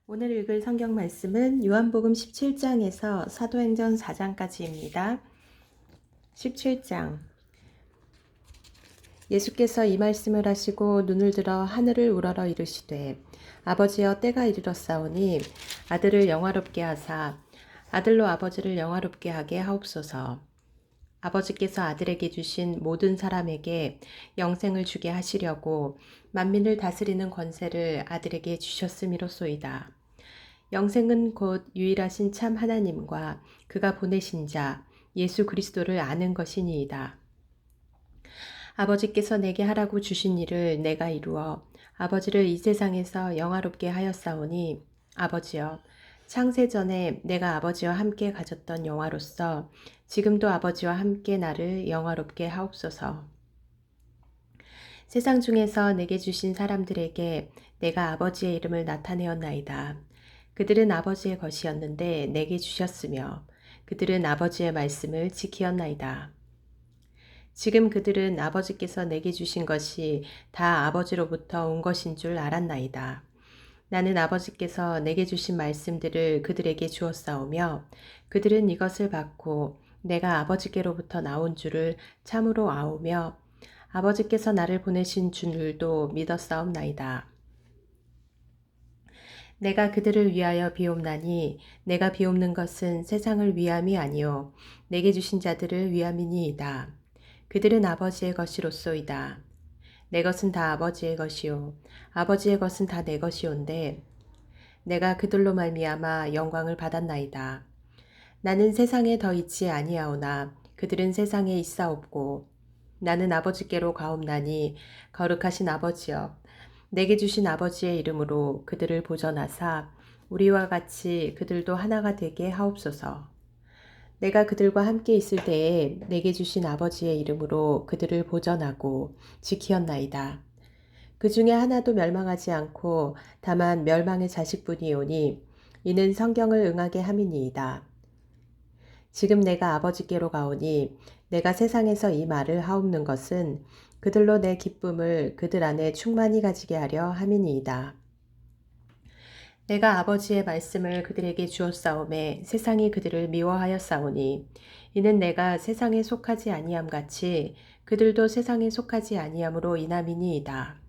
오늘 읽을 성경 말씀은 요한복음 17장에서 사도행전 4장까지입니다. 17장. 예수께서 이 말씀을 하시고 눈을 들어 하늘을 우러러 이르시되 아버지여 때가 이르렀사오니 아들을 영화롭게 하사 아들로 아버지를 영화롭게 하게 하옵소서. 아버지께서 아들에게 주신 모든 사람에게 영생을 주게 하시려고 만민을 다스리는 권세를 아들에게 주셨음이로소이다. 영생은 곧 유일하신 참 하나님과 그가 보내신 자 예수 그리스도를 아는 것이니이다. 아버지께서 내게 하라고 주신 일을 내가 이루어 아버지를 이 세상에서 영화롭게 하였사오니 아버지여 창세 전에 내가 아버지와 함께 가졌던 영화로서 지금도 아버지와 함께 나를 영화롭게 하옵소서. 세상 중에서 내게 주신 사람들에게 내가 아버지의 이름을 나타내었나이다. 그들은 아버지의 것이었는데 내게 주셨으며 그들은 아버지의 말씀을 지키었나이다. 지금 그들은 아버지께서 내게 주신 것이 다 아버지로부터 온 것인 줄 알았나이다. 나는 아버지께서 내게 주신 말씀들을 그들에게 주었사오며 그들은 이것을 받고 내가 아버지께로부터 나온 줄을 참으로 아오며 아버지께서 나를 보내신 줄도 믿었사옵나이다. 내가 그들을 위하여 비옵나니 내가 비옵는 것은 세상을 위함이 아니요 내게 주신 자들을 위함이니이다. 그들은 아버지의 것이로소이다. 내 것은 다 아버지의 것이요 아버지의 것은 다 내 것이온데 내가 그들로 말미암아 영광을 받았나이다. 나는 세상에 더 있지 아니하오나 그들은 세상에 있사옵고 나는 아버지께로 가옵나니 거룩하신 아버지여 내게 주신 아버지의 이름으로 그들을 보전하사 우리와 같이 그들도 하나가 되게 하옵소서. 내가 그들과 함께 있을 때에 내게 주신 아버지의 이름으로 그들을 보전하고 지키었나이다. 그 중에 하나도 멸망하지 않고 다만 멸망의 자식뿐이오니 이는 성경을 응하게 함이니이다. 지금 내가 아버지께로 가오니 내가 세상에서 이 말을 하옵는 것은 그들로 내 기쁨을 그들 안에 충만히 가지게 하려 함이니이다. 내가 아버지의 말씀을 그들에게 주었사오매 세상이 그들을 미워하였사오니 이는 내가 세상에 속하지 아니함 같이 그들도 세상에 속하지 아니함으로 인함이니이다.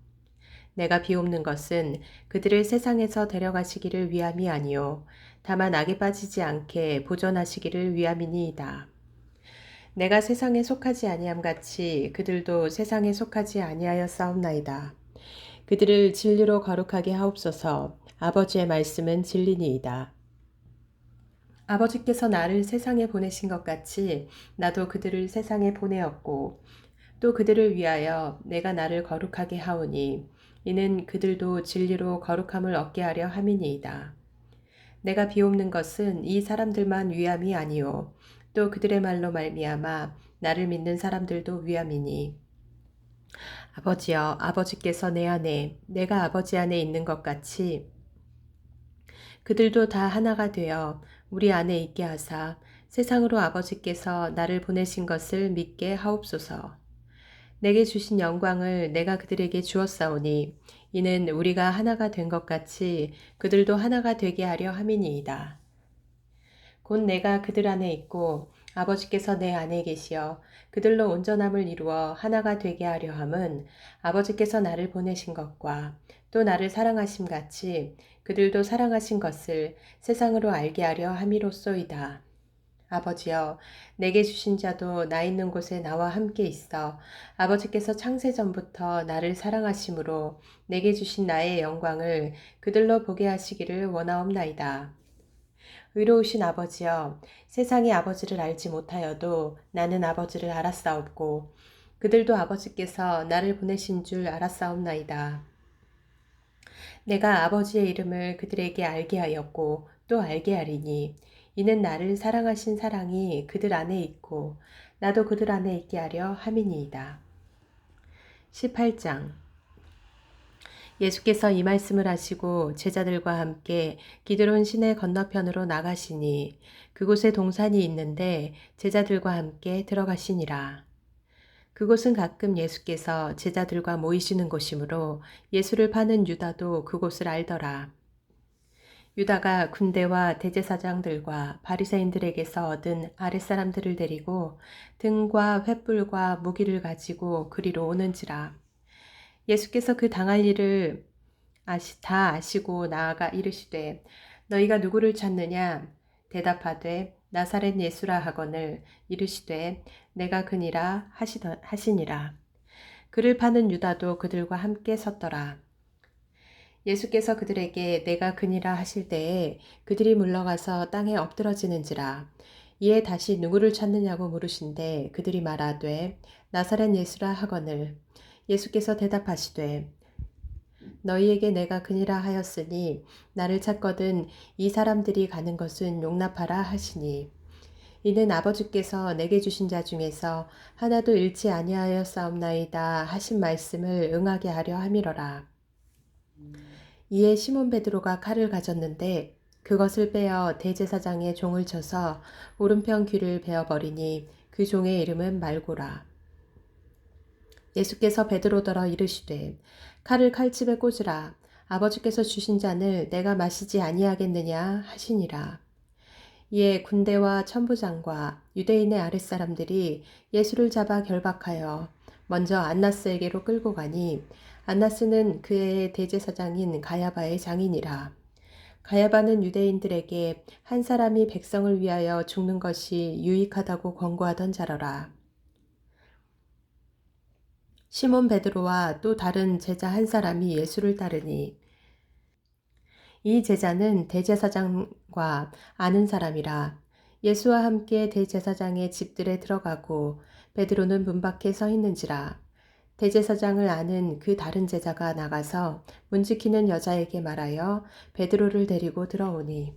내가 비옵는 것은 그들을 세상에서 데려가시기를 위함이 아니요 다만 악에 빠지지 않게 보존하시기를 위함이니이다. 내가 세상에 속하지 아니함 같이 그들도 세상에 속하지 아니하였사옵나이다. 그들을 진리로 거룩하게 하옵소서. 아버지의 말씀은 진리니이다. 아버지께서 나를 세상에 보내신 것 같이 나도 그들을 세상에 보내었고 또 그들을 위하여 내가 나를 거룩하게 하오니 이는 그들도 진리로 거룩함을 얻게 하려 함이니이다. 내가 비옵는 것은 이 사람들만 위함이 아니요 또 그들의 말로 말미암아 나를 믿는 사람들도 위함이니 아버지여 아버지께서 내 안에 내가 아버지 안에 있는 것 같이 그들도 다 하나가 되어 우리 안에 있게 하사 세상으로 아버지께서 나를 보내신 것을 믿게 하옵소서. 내게 주신 영광을 내가 그들에게 주었사오니 이는 우리가 하나가 된 것 같이 그들도 하나가 되게 하려 함이니이다. 곧 내가 그들 안에 있고 아버지께서 내 안에 계시어 그들로 온전함을 이루어 하나가 되게 하려 함은 아버지께서 나를 보내신 것과 또 나를 사랑하심 같이 그들도 사랑하신 것을 세상으로 알게 하려 함이로소이다. 아버지여 내게 주신 자도 나 있는 곳에 나와 함께 있어 아버지께서 창세전부터 나를 사랑하심으로 내게 주신 나의 영광을 그들로 보게 하시기를 원하옵나이다. 의로우신 아버지여 세상이 아버지를 알지 못하여도 나는 아버지를 알았사옵고 그들도 아버지께서 나를 보내신 줄 알았사옵나이다. 내가 아버지의 이름을 그들에게 알게 하였고 또 알게 하리니 이는 나를 사랑하신 사랑이 그들 안에 있고 나도 그들 안에 있게 하려 함이니이다. 18장. 예수께서 이 말씀을 하시고 제자들과 함께 기드론 시내 건너편으로 나가시니 그곳에 동산이 있는데 제자들과 함께 들어가시니라. 그곳은 가끔 예수께서 제자들과 모이시는 곳이므로 예수를 파는 유다도 그곳을 알더라. 유다가 군대와 대제사장들과 바리새인들에게서 얻은 아랫사람들을 데리고 등과 횃불과 무기를 가지고 그리로 오는지라. 예수께서 그 당할 일을 다 아시고 나아가 이르시되 너희가 누구를 찾느냐 대답하되 나사렛 예수라 하거늘 이르시되 내가 그니라 하시니라. 그를 파는 유다도 그들과 함께 섰더라. 예수께서 그들에게 내가 그니라 하실 때에 그들이 물러가서 땅에 엎드러지는지라. 이에 다시 누구를 찾느냐고 물으신데 그들이 말하되 나사렛 예수라 하거늘. 예수께서 대답하시되 너희에게 내가 그니라 하였으니 나를 찾거든 이 사람들이 가는 것은 용납하라 하시니 이는 아버지께서 내게 주신 자 중에서 하나도 잃지 아니하였사옵나이다 하신 말씀을 응하게 하려 함이러라. 이에 시몬 베드로가 칼을 가졌는데 그것을 빼어 대제사장의 종을 쳐서 오른편 귀를 베어버리니 그 종의 이름은 말고라. 예수께서 베드로더러 이르시되 칼을 칼집에 꽂으라. 아버지께서 주신 잔을 내가 마시지 아니하겠느냐 하시니라. 이에 군대와 천부장과 유대인의 아랫사람들이 예수를 잡아 결박하여 먼저 안나스에게로 끌고 가니 안나스는 그의 대제사장인 가야바의 장인이라. 가야바는 유대인들에게 한 사람이 백성을 위하여 죽는 것이 유익하다고 권고하던 자러라. 시몬 베드로와 또 다른 제자 한 사람이 예수를 따르니 이 제자는 대제사장과 아는 사람이라. 예수와 함께 대제사장의 집들에 들어가고 베드로는 문 밖에 서 있는지라. 대제사장을 아는 그 다른 제자가 나가서 문 지키는 여자에게 말하여 베드로를 데리고 들어오니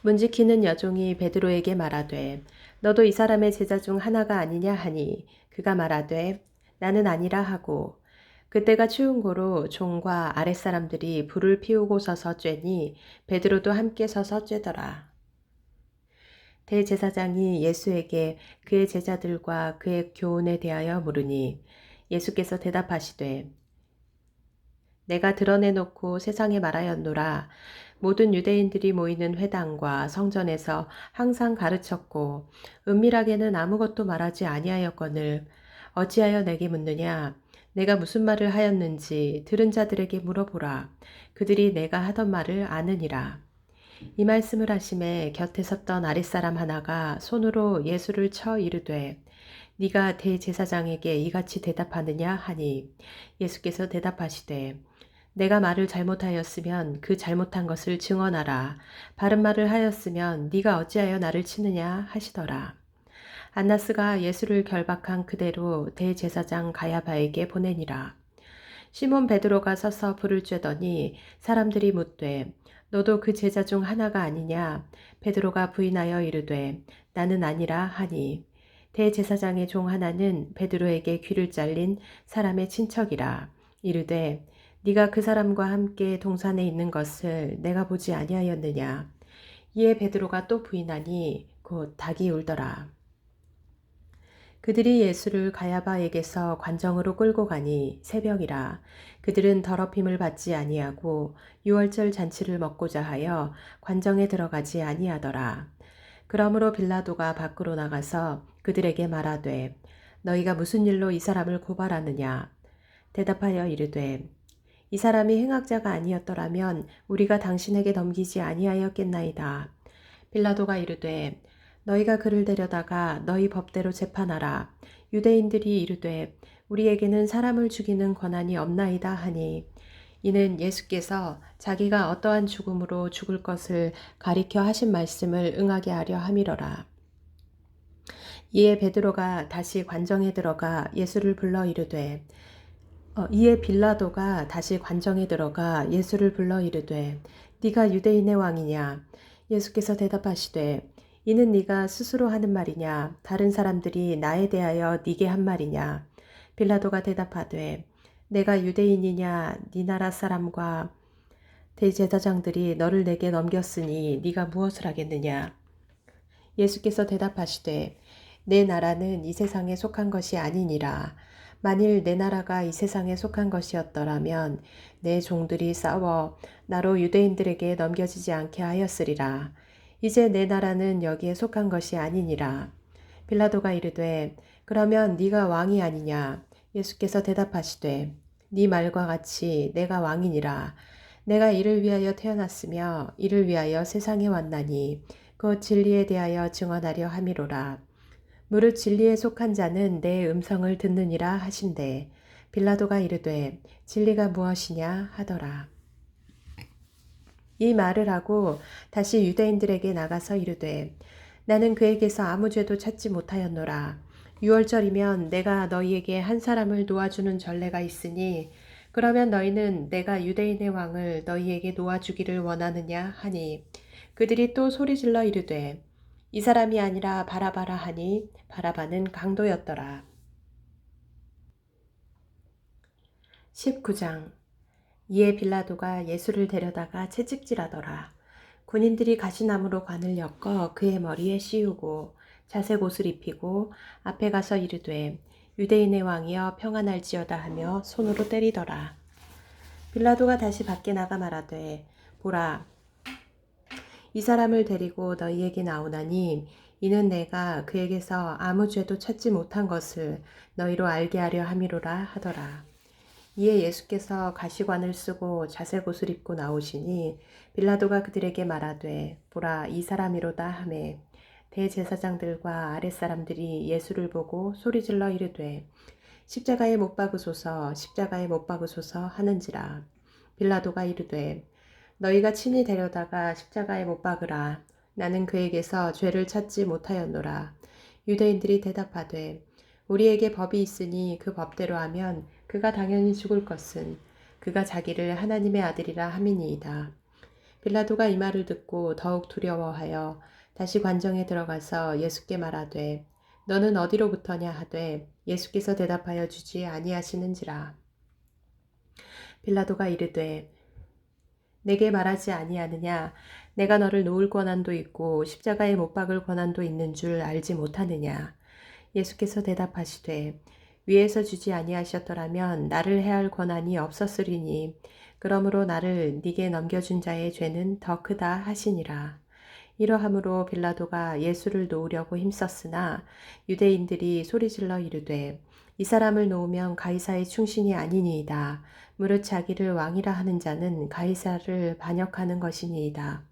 문 지키는 여종이 베드로에게 말하되 너도 이 사람의 제자 중 하나가 아니냐 하니 그가 말하되 나는 아니라 하고 그때가 추운 고로 종과 아랫사람들이 불을 피우고 서서 쬐니 베드로도 함께 서서 쬐더라. 대제사장이 예수에게 그의 제자들과 그의 교훈에 대하여 물으니 예수께서 대답하시되 내가 드러내놓고 세상에 말하였노라. 모든 유대인들이 모이는 회당과 성전에서 항상 가르쳤고 은밀하게는 아무것도 말하지 아니하였거늘 어찌하여 내게 묻느냐. 내가 무슨 말을 하였는지 들은 자들에게 물어보라. 그들이 내가 하던 말을 아느니라. 이 말씀을 하심에 곁에 섰던 아랫사람 하나가 손으로 예수를 쳐 이르되 네가 대제사장에게 이같이 대답하느냐 하니 예수께서 대답하시되 내가 말을 잘못하였으면 그 잘못한 것을 증언하라. 바른 말을 하였으면 네가 어찌하여 나를 치느냐 하시더라. 안나스가 예수를 결박한 그대로 대제사장 가야바에게 보내니라. 시몬 베드로가 서서 불을 쬐더니 사람들이 묻되 너도 그 제자 중 하나가 아니냐? 베드로가 부인하여 이르되 나는 아니라 하니 대제사장의 종 하나는 베드로에게 귀를 잘린 사람의 친척이라. 이르되 네가 그 사람과 함께 동산에 있는 것을 내가 보지 아니하였느냐? 이에 베드로가 또 부인하니 곧 닭이 울더라. 그들이 예수를 가야바에게서 관정으로 끌고 가니 새벽이라. 그들은 더럽힘을 받지 아니하고 유월절 잔치를 먹고자 하여 관정에 들어가지 아니하더라. 그러므로 빌라도가 밖으로 나가서 그들에게 말하되 너희가 무슨 일로 이 사람을 고발하느냐? 대답하여 이르되 이 사람이 행악자가 아니었더라면 우리가 당신에게 넘기지 아니하였겠나이다. 빌라도가 이르되 너희가 그를 데려다가 너희 법대로 재판하라. 유대인들이 이르되 우리에게는 사람을 죽이는 권한이 없나이다 하니 이는 예수께서 자기가 어떠한 죽음으로 죽을 것을 가리켜 하신 말씀을 응하게 하려 함이러라. 이에 베드로가 다시 관정에 들어가 예수를 불러 이르되 이에 빌라도가 다시 관정에 들어가 예수를 불러 이르되 네가 유대인의 왕이냐? 예수께서 대답하시되 이는 네가 스스로 하는 말이냐? 다른 사람들이 나에 대하여 네게 한 말이냐? 빌라도가 대답하되 내가 유대인이냐? 네 나라 사람과 대제사장들이 너를 내게 넘겼으니 네가 무엇을 하겠느냐? 예수께서 대답하시되 내 나라는 이 세상에 속한 것이 아니니라. 만일 내 나라가 이 세상에 속한 것이었더라면 내 종들이 싸워 나로 유대인들에게 넘겨지지 않게 하였으리라. 이제 내 나라는 여기에 속한 것이 아니니라. 빌라도가 이르되 그러면 네가 왕이 아니냐? 예수께서 대답하시되 네 말과 같이 내가 왕이니라. 내가 이를 위하여 태어났으며 이를 위하여 세상에 왔나니 그 진리에 대하여 증언하려 함이로라. 무릇 진리에 속한 자는 내 음성을 듣느니라 하신대 빌라도가 이르되 진리가 무엇이냐 하더라. 이 말을 하고 다시 유대인들에게 나가서 이르되 나는 그에게서 아무 죄도 찾지 못하였노라. 유월절이면 내가 너희에게 한 사람을 놓아주는 전례가 있으니 그러면 너희는 내가 유대인의 왕을 너희에게 놓아주기를 원하느냐 하니 그들이 또 소리질러 이르되 이 사람이 아니라 바라바라 하니 바라바는 강도였더라. 19장. 이에 빌라도가 예수를 데려다가 채찍질하더라. 군인들이 가시나무로 관을 엮어 그의 머리에 씌우고 자색 옷을 입히고 앞에 가서 이르되 유대인의 왕이여 평안할지어다 하며 손으로 때리더라. 빌라도가 다시 밖에 나가 말하되 보라 이 사람을 데리고 너희에게 나오나니 이는 내가 그에게서 아무 죄도 찾지 못한 것을 너희로 알게 하려 함이로라 하더라. 이에 예수께서 가시관을 쓰고 자색 옷을 입고 나오시니 빌라도가 그들에게 말하되 보라 이 사람이로다 하매 대제사장들과 아랫사람들이 예수를 보고 소리질러 이르되 십자가에 못 박으소서 십자가에 못 박으소서 하는지라. 빌라도가 이르되 너희가 친히 데려다가 십자가에 못 박으라. 나는 그에게서 죄를 찾지 못하였노라. 유대인들이 대답하되 우리에게 법이 있으니 그 법대로 하면 그가 당연히 죽을 것은 그가 자기를 하나님의 아들이라 함이니이다. 빌라도가 이 말을 듣고 더욱 두려워하여 다시 관정에 들어가서 예수께 말하되 너는 어디로부터냐 하되 예수께서 대답하여 주지 아니하시는지라. 빌라도가 이르되 내게 말하지 아니하느냐 내가 너를 놓을 권한도 있고 십자가에 못 박을 권한도 있는 줄 알지 못하느냐. 예수께서 대답하시되 위에서 주지 아니하셨더라면 나를 해할 권한이 없었으리니 그러므로 나를 네게 넘겨준 자의 죄는 더 크다 하시니라. 이러함으로 빌라도가 예수를 놓으려고 힘썼으나 유대인들이 소리질러 이르되 이 사람을 놓으면 가이사의 충신이 아니니이다. 무릇 자기를 왕이라 하는 자는 가이사를 반역하는 것이니이다.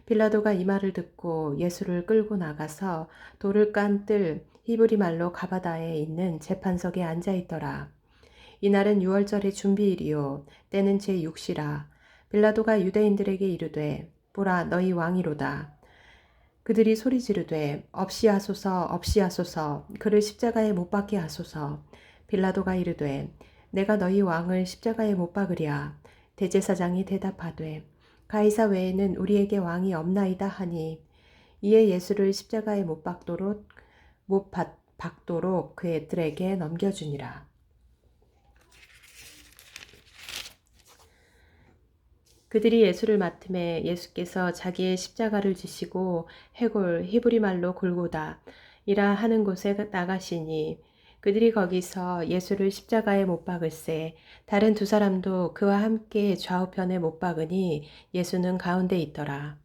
빌라도가 이 말을 듣고 예수를 끌고 나가서 돌을 깐 뜰 히브리 말로 가바다에 있는 재판석에 앉아 있더라. 이날은 유월절의 준비일이요 때는 제6시라. 빌라도가 유대인들에게 이르되 보라 너희 왕이로다. 그들이 소리 지르되 없이 하소서 없이 하소서 그를 십자가에 못 박게 하소서. 빌라도가 이르되 내가 너희 왕을 십자가에 못 박으랴. 대제사장이 대답하되 가이사 외에는 우리에게 왕이 없나이다 하니 이에 예수를 십자가에 못 박도록 그들에게 넘겨주니라. 그들이 예수를 맡음에 예수께서 자기의 십자가를 지시고 해골 히브리 말로 골고다 이라 하는 곳에 나가시니 그들이 거기서 예수를 십자가에 못 박을새 다른 두 사람도 그와 함께 좌우편에 못 박으니 예수는 가운데 있더라.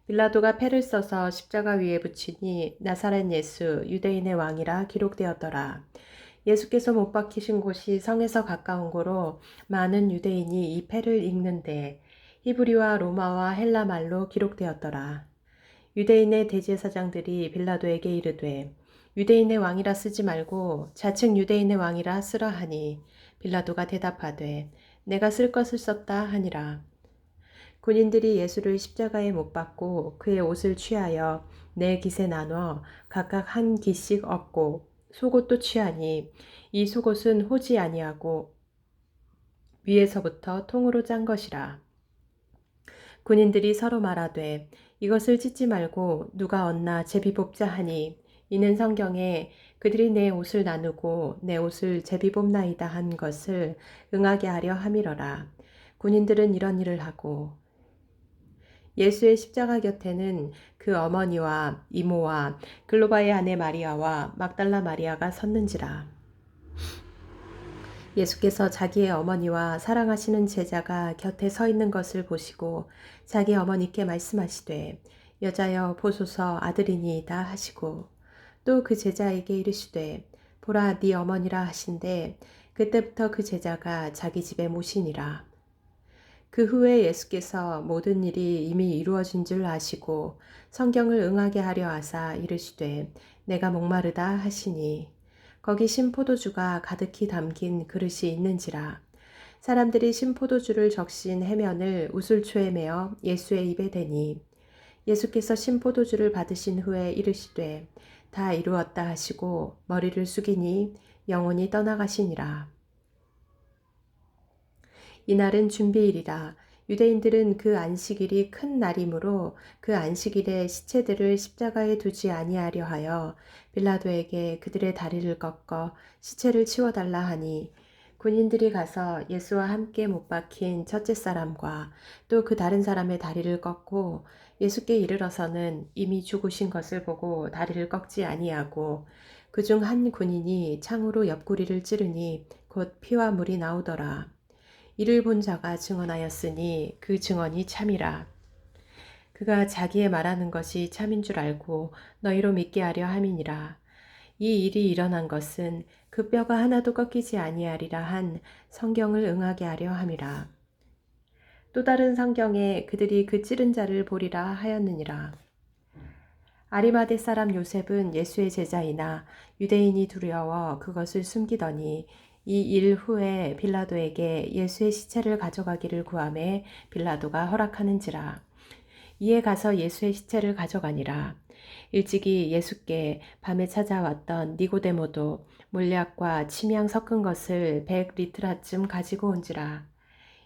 빌라도가 패를 써서 십자가 위에 붙이니 나사렛 예수 유대인의 왕이라 기록되었더라. 예수께서 못 박히신 곳이 성에서 가까운 고로 많은 유대인이 이 패를 읽는데 히브리와 로마와 헬라 말로 기록되었더라. 유대인의 대제사장들이 빌라도에게 이르되 유대인의 왕이라 쓰지 말고 자칭 유대인의 왕이라 쓰라 하니 빌라도가 대답하되 내가 쓸 것을 썼다 하니라. 군인들이 예수를 십자가에 못 박고 그의 옷을 취하여 네 깃에 나눠 각각 한 깃씩 얻고 속옷도 취하니 이 속옷은 호지 아니하고 위에서부터 통으로 짠 것이라. 군인들이 서로 말하되 이것을 찢지 말고 누가 얻나 제비 뽑자 하니 이는 성경에 그들이 내 옷을 나누고 내 옷을 제비 뽑나이다 한 것을 응하게 하려 함이러라. 군인들은 이런 일을 하고 예수의 십자가 곁에는 그 어머니와 이모와 글로바의 아내 마리아와 막달라 마리아가 섰는지라. 예수께서 자기의 어머니와 사랑하시는 제자가 곁에 서 있는 것을 보시고 자기 어머니께 말씀하시되 여자여 보소서 아들이니이다 하시고 또 그 제자에게 이르시되 보라 네 어머니라 하신대 그때부터 그 제자가 자기 집에 모시니라. 그 후에 예수께서 모든 일이 이미 이루어진 줄 아시고 성경을 응하게 하려 하사 이르시되 내가 목마르다 하시니 거기 신포도주가 가득히 담긴 그릇이 있는지라. 사람들이 신포도주를 적신 해면을 우슬초에 메어 예수의 입에 대니 예수께서 신포도주를 받으신 후에 이르시되 다 이루었다 하시고 머리를 숙이니 영혼이 떠나가시니라. 이날은 준비일이라. 유대인들은 그 안식일이 큰 날이므로 그 안식일에 시체들을 십자가에 두지 아니하려 하여 빌라도에게 그들의 다리를 꺾어 시체를 치워달라 하니 군인들이 가서 예수와 함께 못 박힌 첫째 사람과 또 그 다른 사람의 다리를 꺾고 예수께 이르러서는 이미 죽으신 것을 보고 다리를 꺾지 아니하고 그중 한 군인이 창으로 옆구리를 찌르니 곧 피와 물이 나오더라. 이를 본 자가 증언하였으니 그 증언이 참이라. 그가 자기의 말하는 것이 참인 줄 알고 너희로 믿게 하려 함이니라. 이 일이 일어난 것은 그 뼈가 하나도 꺾이지 아니하리라 한 성경을 응하게 하려 함이라. 또 다른 성경에 그들이 그 찌른 자를 보리라 하였느니라. 아리마대 사람 요셉은 예수의 제자이나 유대인이 두려워 그것을 숨기더니 이 일 후에 빌라도에게 예수의 시체를 가져가기를 구하매 빌라도가 허락하는지라. 이에 가서 예수의 시체를 가져가니라. 일찍이 예수께 밤에 찾아왔던 니고데모도 몰약과 침향 섞은 것을 100리트라쯤 가지고 온지라.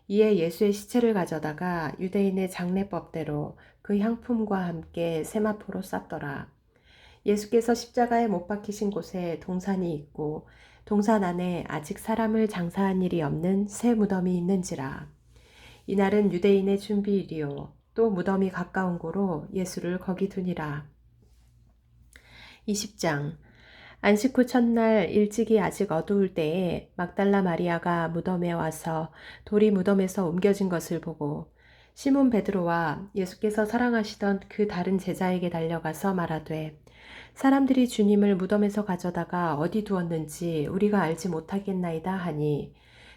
이에 예수의 시체를 가져다가 유대인의 장례법대로 그 향품과 함께 세마포로 쌌더라. 예수께서 십자가에 못 박히신 곳에 동산이 있고 동산 안에 아직 사람을 장사한 일이 없는 새 무덤이 있는지라. 이날은 유대인의 준비일이요 또 무덤이 가까운 고로 예수를 거기 두니라. 20장 안식 후 첫날 일찍이 아직 어두울 때에 막달라 마리아가 무덤에 와서 돌이 무덤에서 옮겨진 것을 보고 시몬 베드로와 예수께서 사랑하시던 그 다른 제자에게 달려가서 말하되 사람들이 주님을 무덤에서 가져다가 어디 두었는지 우리가 알지 못하겠나이다 하니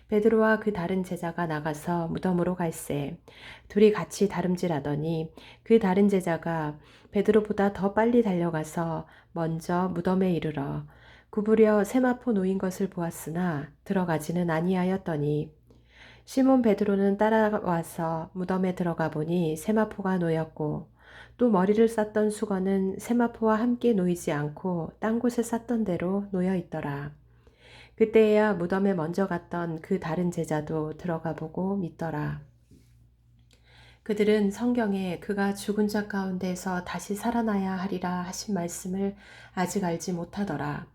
베드로와 그 다른 제자가 나가서 무덤으로 갈새 둘이 같이 다름질하더니 그 다른 제자가 베드로보다 더 빨리 달려가서 먼저 무덤에 이르러 구부려 세마포 놓인 것을 보았으나 들어가지는 아니하였더니 시몬 베드로는 따라와서 무덤에 들어가 보니 세마포가 놓였고 또 머리를 쌌던 수건은 세마포와 함께 놓이지 않고 딴 곳에 쌌던 대로 놓여 있더라. 그때야 무덤에 먼저 갔던 그 다른 제자도 들어가 보고 믿더라. 그들은 성경에 그가 죽은 자 가운데서 다시 살아나야 하리라 하신 말씀을 아직 알지 못하더라.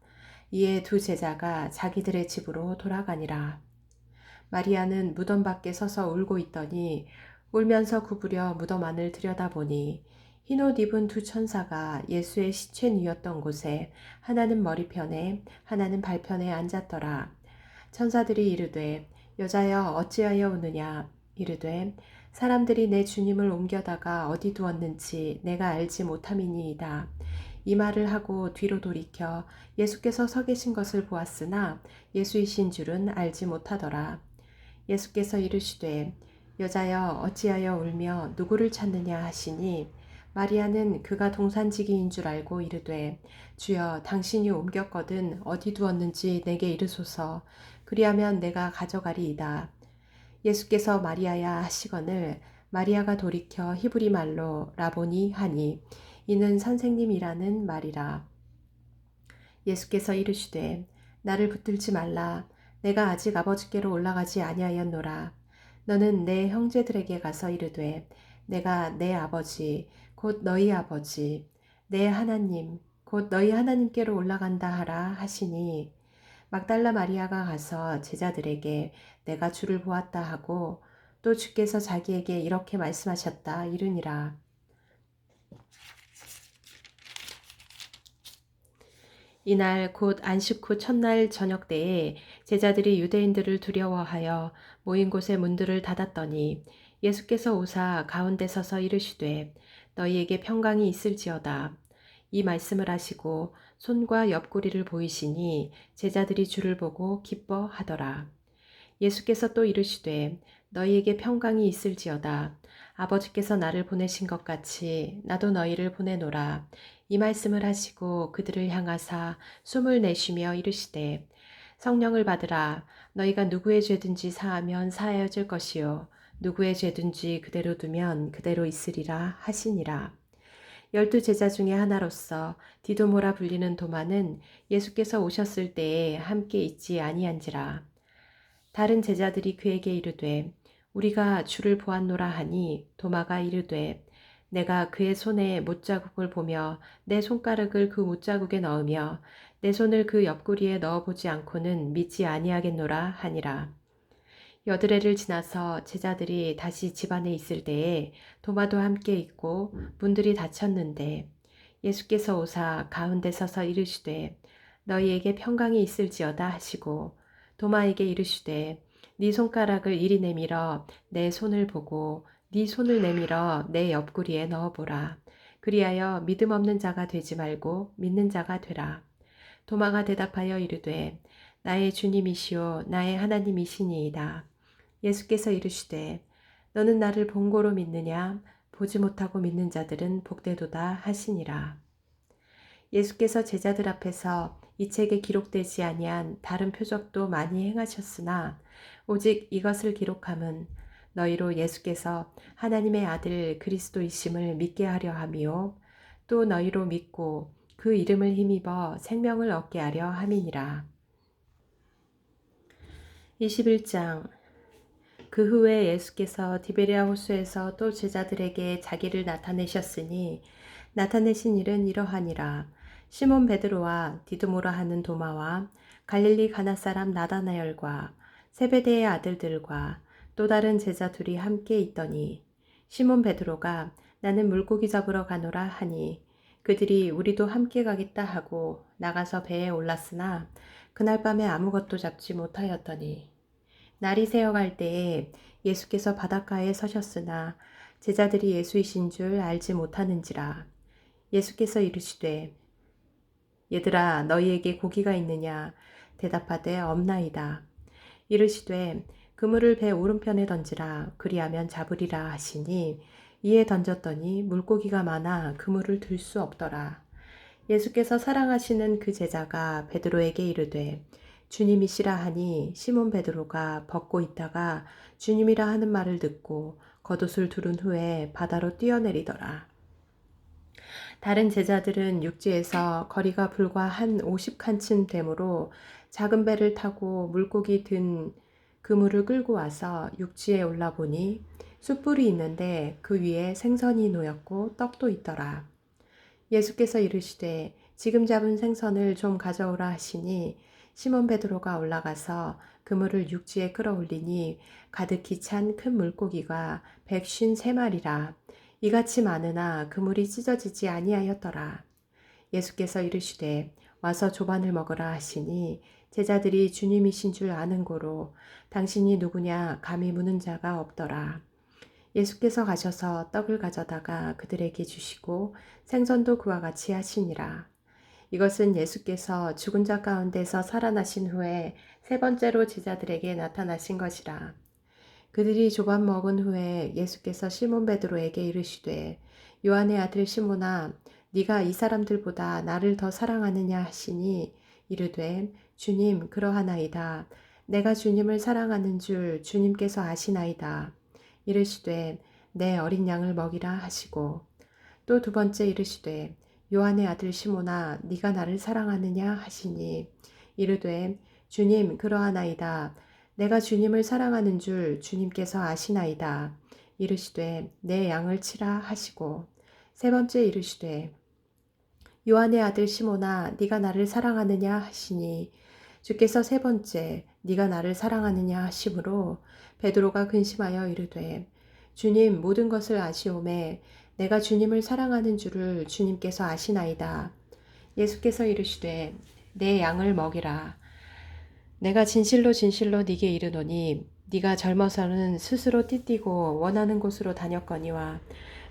이에 두 제자가 자기들의 집으로 돌아가니라. 마리아는 무덤 밖에 서서 울고 있더니 울면서 구부려 무덤 안을 들여다보니 흰옷 입은 두 천사가 예수의 시체 누였던 곳에 하나는 머리편에 하나는 발편에 앉았더라. 천사들이 이르되 여자여 어찌하여 우느냐 이르되 사람들이 내 주님을 옮겨다가 어디 두었는지 내가 알지 못함이니이다. 이 말을 하고 뒤로 돌이켜 예수께서 서 계신 것을 보았으나 예수이신 줄은 알지 못하더라. 예수께서 이르시되 여자여 어찌하여 울며 누구를 찾느냐 하시니 마리아는 그가 동산지기인 줄 알고 이르되 주여 당신이 옮겼거든 어디 두었는지 내게 이르소서 그리하면 내가 가져가리이다. 예수께서 마리아야 하시거늘 마리아가 돌이켜 히브리 말로 라보니 하니 이는 선생님이라는 말이라. 예수께서 이르시되 나를 붙들지 말라. 내가 아직 아버지께로 올라가지 아니하였노라. 너는 내 형제들에게 가서 이르되 내가 내 아버지 곧 너희 아버지 내 하나님 곧 너희 하나님께로 올라간다 하라 하시니 막달라 마리아가 가서 제자들에게 내가 주를 보았다 하고 또 주께서 자기에게 이렇게 말씀하셨다 이르니라. 이날 곧 안식 후 첫날 저녁 때에 제자들이 유대인들을 두려워하여 모인 곳의 문들을 닫았더니 예수께서 오사 가운데 서서 이르시되 너희에게 평강이 있을지어다. 이 말씀을 하시고 손과 옆구리를 보이시니 제자들이 주를 보고 기뻐하더라. 예수께서 또 이르시되 너희에게 평강이 있을지어다. 아버지께서 나를 보내신 것 같이 나도 너희를 보내노라. 이 말씀을 하시고 그들을 향하사 숨을 내쉬며 이르시되 성령을 받으라. 너희가 누구의 죄든지 사하면 사하여질 것이요 누구의 죄든지 그대로 두면 그대로 있으리라 하시니라. 12 제자 중에 하나로서 디도모라 불리는 도마는 예수께서 오셨을 때에 함께 있지 아니한지라. 다른 제자들이 그에게 이르되 우리가 주를 보았노라 하니 도마가 이르되 내가 그의 손에 못자국을 보며 내 손가락을 그 못자국에 넣으며 내 손을 그 옆구리에 넣어보지 않고는 믿지 아니하겠노라 하니라. 8해를 지나서 제자들이 다시 집 안에 있을 때에 도마도 함께 있고 문들이 닫혔는데 예수께서 오사 가운데 서서 이르시되 너희에게 평강이 있을지어다 하시고 도마에게 이르시되 네 손가락을 이리 내밀어 내 손을 보고 네 손을 내밀어 내 옆구리에 넣어보라. 그리하여 믿음 없는 자가 되지 말고 믿는 자가 되라. 도마가 대답하여 이르되 나의 주님이시오 나의 하나님이시니이다. 예수께서 이르시되 너는 나를 본고로 믿느냐 보지 못하고 믿는 자들은 복되도다 하시니라. 예수께서 제자들 앞에서 이 책에 기록되지 아니한 다른 표적도 많이 행하셨으나 오직 이것을 기록함은 너희로 예수께서 하나님의 아들 그리스도이심을 믿게 하려 함이요 또 너희로 믿고 그 이름을 힘입어 생명을 얻게 하려 함이니라. 21장. 그 후에 예수께서 디베랴 호수에서 또 제자들에게 자기를 나타내셨으니 나타내신 일은 이러하니라. 시몬 베드로와 디두모라 하는 도마와 갈릴리 가나 사람 나다나엘과 세베대의 아들들과 또 다른 제자 둘이 함께 있더니 시몬 베드로가 나는 물고기 잡으러 가노라 하니 그들이 우리도 함께 가겠다 하고 나가서 배에 올랐으나 그날 밤에 아무것도 잡지 못하였더니 날이 새어갈 때에 예수께서 바닷가에 서셨으나 제자들이 예수이신 줄 알지 못하는지라. 예수께서 이르시되 얘들아 너희에게 고기가 있느냐 대답하되 없나이다. 이르시되 그물을 배 오른편에 던지라 그리하면 잡으리라 하시니 이에 던졌더니 물고기가 많아 그물을 들 수 없더라. 예수께서 사랑하시는 그 제자가 베드로에게 이르되 주님이시라 하니 시몬 베드로가 벗고 있다가 주님이라 하는 말을 듣고 겉옷을 두른 후에 바다로 뛰어내리더라. 다른 제자들은 육지에서 거리가 불과 한 50칸쯤 되므로 작은 배를 타고 물고기 든 그물을 끌고 와서 육지에 올라보니 숯불이 있는데 그 위에 생선이 놓였고 떡도 있더라. 예수께서 이르시되 지금 잡은 생선을 좀 가져오라 하시니 시몬 베드로가 올라가서 그물을 육지에 끌어올리니 가득히 찬 큰 물고기가 153마리라. 이같이 많으나 그물이 찢어지지 아니하였더라. 예수께서 이르시되 와서 조반을 먹으라 하시니 제자들이 주님이신 줄 아는 고로 당신이 누구냐 감히 묻는 자가 없더라. 예수께서 가셔서 떡을 가져다가 그들에게 주시고 생선도 그와 같이 하시니라. 이것은 예수께서 죽은 자 가운데서 살아나신 후에 3번째로 제자들에게 나타나신 것이라. 그들이 조반 먹은 후에 예수께서 시몬 베드로에게 이르시되 요한의 아들 시몬아 네가 이 사람들보다 나를 더 사랑하느냐 하시니 이르되 주님 그러하나이다. 내가 주님을 사랑하는 줄 주님께서 아시나이다. 이르시되 내 어린 양을 먹이라 하시고 또 2번째 이르시되 요한의 아들 시몬아 네가 나를 사랑하느냐 하시니 이르되 주님 그러하나이다. 내가 주님을 사랑하는 줄 주님께서 아시나이다. 이르시되 내 양을 치라 하시고 3번째 이르시되 요한의 아들 시몬아 네가 나를 사랑하느냐 하시니 주께서 세 번째 네가 나를 사랑하느냐 하심으로 베드로가 근심하여 이르되 주님 모든 것을 아시오매 내가 주님을 사랑하는 줄을 주님께서 아시나이다. 예수께서 이르시되 내 양을 먹이라. 내가 진실로 진실로 네게 이르노니 네가 젊어서는 스스로 띠띠고 원하는 곳으로 다녔거니와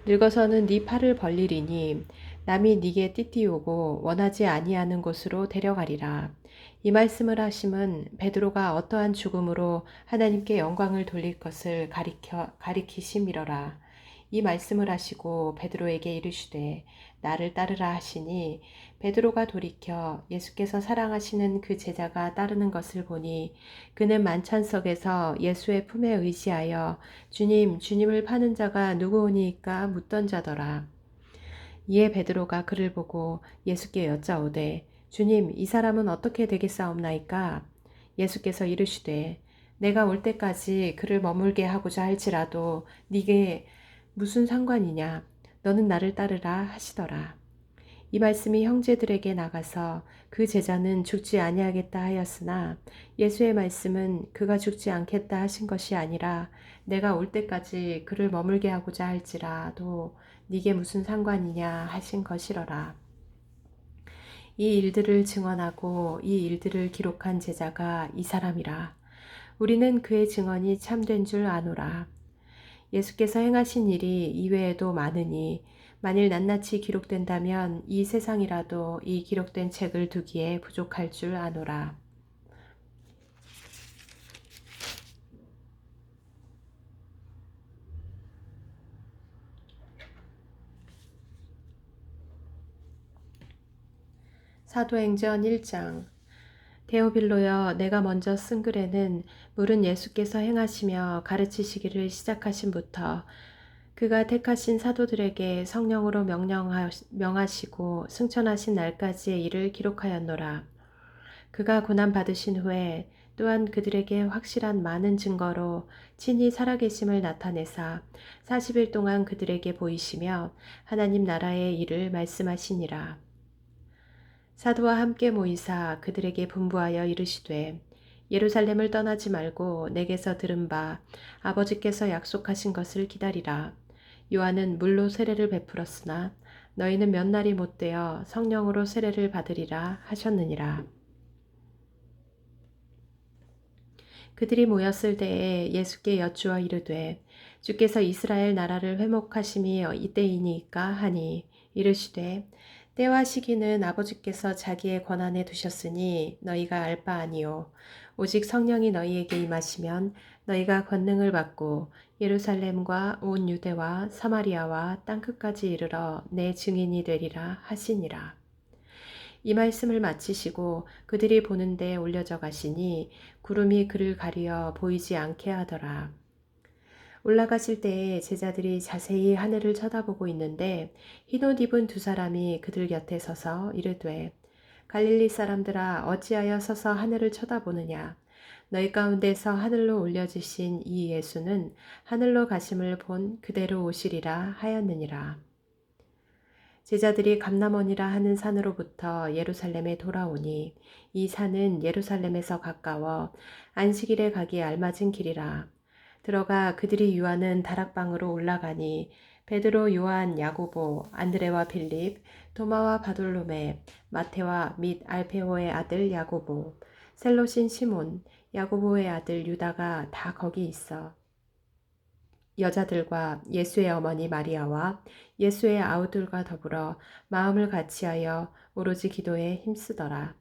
늙어서는 네 팔을 벌리리니 남이 네게 띠띠우고 원하지 아니하는 곳으로 데려가리라. 이 말씀을 하심은 베드로가 어떠한 죽음으로 하나님께 영광을 돌릴 것을 가리키심이러라. 이 말씀을 하시고 베드로에게 이르시되 나를 따르라 하시니 베드로가 돌이켜 예수께서 사랑하시는 그 제자가 따르는 것을 보니 그는 만찬석에서 예수의 품에 의지하여 주님, 주님을 파는 자가 누구오니까 묻던 자더라. 이에 베드로가 그를 보고 예수께 여짜오되 주님, 이 사람은 어떻게 되겠사옵나이까? 예수께서 이르시되 내가 올 때까지 그를 머물게 하고자 할지라도 네게 무슨 상관이냐? 너는 나를 따르라 하시더라. 이 말씀이 형제들에게 나가서 그 제자는 죽지 아니하겠다 하였으나 예수의 말씀은 그가 죽지 않겠다 하신 것이 아니라 내가 올 때까지 그를 머물게 하고자 할지라도 네게 무슨 상관이냐 하신 것이러라. 이 일들을 증언하고 이 일들을 기록한 제자가 이 사람이라. 우리는 그의 증언이 참된 줄 아노라. 예수께서 행하신 일이 이외에도 많으니 만일 낱낱이 기록된다면 이 세상이라도 이 기록된 책을 두기에 부족할 줄 아노라. 사도행전 1장. 데오빌로여, 내가 먼저 쓴 글에는 물은 예수께서 행하시며 가르치시기를 시작하신부터 그가 택하신 사도들에게 성령으로 명하시고 승천하신 날까지의 일을 기록하였노라. 그가 고난 받으신 후에 또한 그들에게 확실한 많은 증거로 친히 살아계심을 나타내사 40일 동안 그들에게 보이시며 하나님 나라의 일을 말씀하시니라. 사도와 함께 모이사 그들에게 분부하여 이르시되 예루살렘을 떠나지 말고 내게서 들은 바 아버지께서 약속하신 것을 기다리라. 요한은 물로 세례를 베풀었으나 너희는 몇 날이 못되어 성령으로 세례를 받으리라 하셨느니라. 그들이 모였을 때에 예수께 여쭈어 이르되 주께서 이스라엘 나라를 회복하심이 이때이니까 하니 이르시되 때와 시기는 아버지께서 자기의 권한에 두셨으니 너희가 알 바 아니요 오직 성령이 너희에게 임하시면 너희가 권능을 받고 예루살렘과 온 유대와 사마리아와 땅끝까지 이르러 내 증인이 되리라 하시니라. 이 말씀을 마치시고 그들이 보는 데 올려져 가시니 구름이 그를 가리어 보이지 않게 하더라. 올라가실 때에 제자들이 자세히 하늘을 쳐다보고 있는데 흰옷 입은 두 사람이 그들 곁에 서서 이르되 갈릴리 사람들아 어찌하여 서서 하늘을 쳐다보느냐 너희 가운데서 하늘로 올려지신 이 예수는 하늘로 가심을 본 그대로 오시리라 하였느니라. 제자들이 감람원이라 하는 산으로부터 예루살렘에 돌아오니 이 산은 예루살렘에서 가까워 안식일에 가기에 알맞은 길이라. 들어가 그들이 유하는 다락방으로 올라가니 베드로, 요한, 야고보, 안드레와 빌립, 도마와 바돌로메, 마테와 및 알페오의 아들 야고보, 셀롯인 시몬, 야고보의 아들 유다가 다 거기 있어. 여자들과 예수의 어머니 마리아와 예수의 아우들과 더불어 마음을 같이하여 오로지 기도에 힘쓰더라.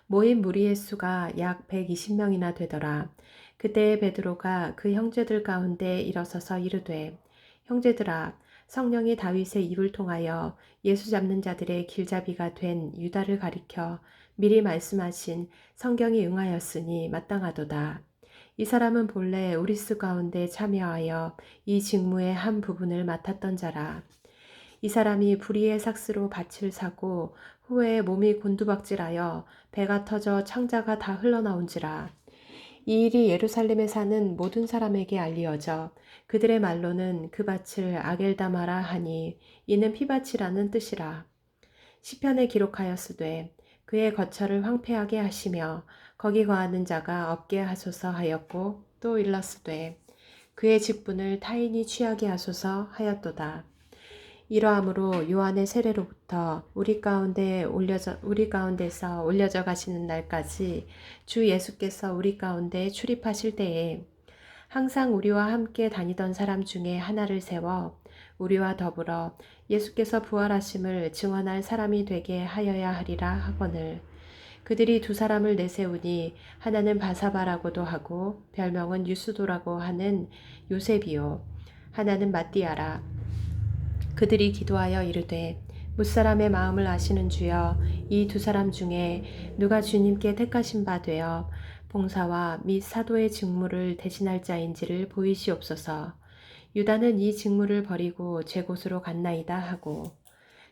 모인 무리의 수가 약 120명이나 되더라. 그때에 베드로가 그 형제들 가운데 일어서서 이르되 형제들아 성령이 다윗의 입을 통하여 예수 잡는 자들의 길잡이가 된 유다를 가리켜 미리 말씀하신 성경이 응하였으니 마땅하도다. 이 사람은 본래 우리 수 가운데 참여하여 이 직무의 한 부분을 맡았던 자라. 이 사람이 불의의 삭스로 밭을 사고 후에 몸이 곤두박질하여 배가 터져 창자가 다 흘러나온지라. 이 일이 예루살렘에 사는 모든 사람에게 알리어져 그들의 말로는 그 밭을 아겔다마라 하니 이는 피밭이라는 뜻이라. 시편에 기록하였으되 그의 거처를 황폐하게 하시며 거기 거하는 자가 없게 하소서 하였고 또 일렀으되 그의 직분을 타인이 취하게 하소서 하였도다. 이러함으로 요한의 세례로부터 우리 가운데서 올려져 가시는 날까지 주 예수께서 우리 가운데 출입하실 때에 항상 우리와 함께 다니던 사람 중에 하나를 세워 우리와 더불어 예수께서 부활하심을 증언할 사람이 되게 하여야 하리라 하거늘 그들이 두 사람을 내세우니 하나는 바사바라고도 하고 별명은 유스도라고 하는 요셉이요 하나는 마띠아라. 그들이 기도하여 이르되 무사람의 마음을 아시는 주여 이 두 사람 중에 누가 주님께 택하신 바 되어 봉사와 및 사도의 직무를 대신할 자인지를 보이시옵소서. 유다는 이 직무를 버리고 제 곳으로 갔나이다 하고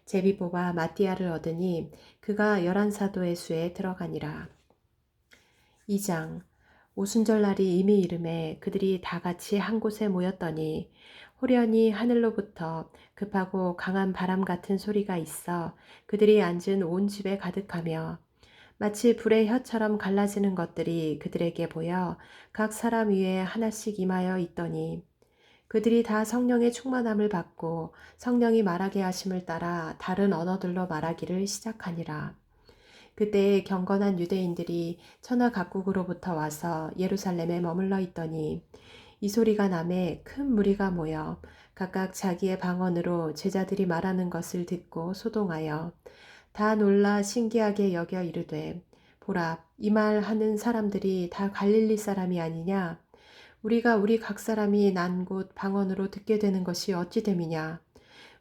제비 뽑아 마띠아를 얻으니 그가 11사도의 수에 들어가니라. 2장 오순절날이 이미 이름에 그들이 다 같이 한 곳에 모였더니 호련히 하늘로부터 급하고 강한 바람 같은 소리가 있어 그들이 앉은 온 집에 가득하며 마치 불의 혀처럼 갈라지는 것들이 그들에게 보여 각 사람 위에 하나씩 임하여 있더니 그들이 다 성령의 충만함을 받고 성령이 말하게 하심을 따라 다른 언어들로 말하기를 시작하니라. 그때 경건한 유대인들이 천하 각국으로부터 와서 예루살렘에 머물러 있더니 이 소리가 나매 큰 무리가 모여 각각 자기의 방언으로 제자들이 말하는 것을 듣고 소동하여 다 놀라 신기하게 여겨 이르되 보라 이 말 하는 사람들이 다 갈릴리 사람이 아니냐 우리가 우리 각 사람이 난 곳 방언으로 듣게 되는 것이 어찌 됨이냐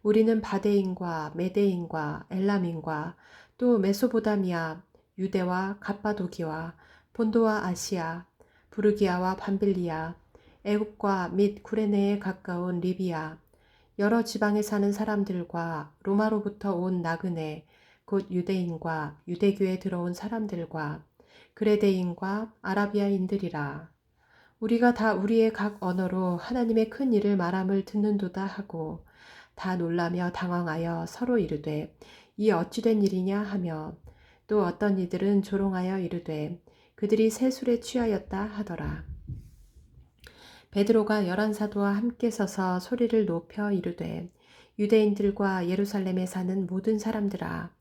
우리는 바데인과 메데인과 엘람인과 또 메소보다미아, 유대와 갑바도기와 본도와 아시아, 부르기아와 밤빌리아, 애굽과 및 구레네에 가까운 리비아, 여러 지방에 사는 사람들과 로마로부터 온 나그네, 곧 유대인과 유대교에 들어온 사람들과 그레데인과 아라비아인들이라. 우리가 다 우리의 각 언어로 하나님의 큰 일을 말함을 듣는도다 하고 다 놀라며 당황하여 서로 이르되 이 어찌된 일이냐 하며 또 어떤 이들은 조롱하여 이르되 그들이 새 술에 취하였다 하더라. 베드로가 11사도와 함께 서서 소리를 높여 이르되 유대인들과 예루살렘에 사는 모든 사람들아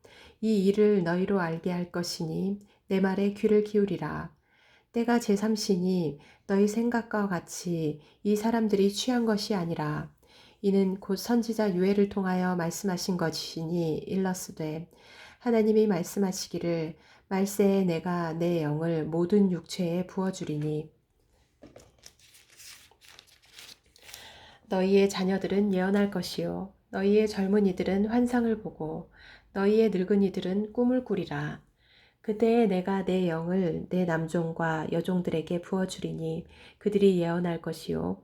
이 일을 너희로 알게 할 것이니 내 말에 귀를 기울이라. 때가 제3시니 너희 생각과 같이 이 사람들이 취한 것이 아니라 이는 곧 선지자 요엘을 통하여 말씀하신 것이니 일러스되 하나님이 말씀하시기를 말세에 내가 내 영을 모든 육체에 부어주리니 너희의 자녀들은 예언할 것이요 너희의 젊은이들은 환상을 보고 너희의 늙은이들은 꿈을 꾸리라. 그때에 내가 내 영을 내 남종과 여종들에게 부어주리니 그들이 예언할 것이요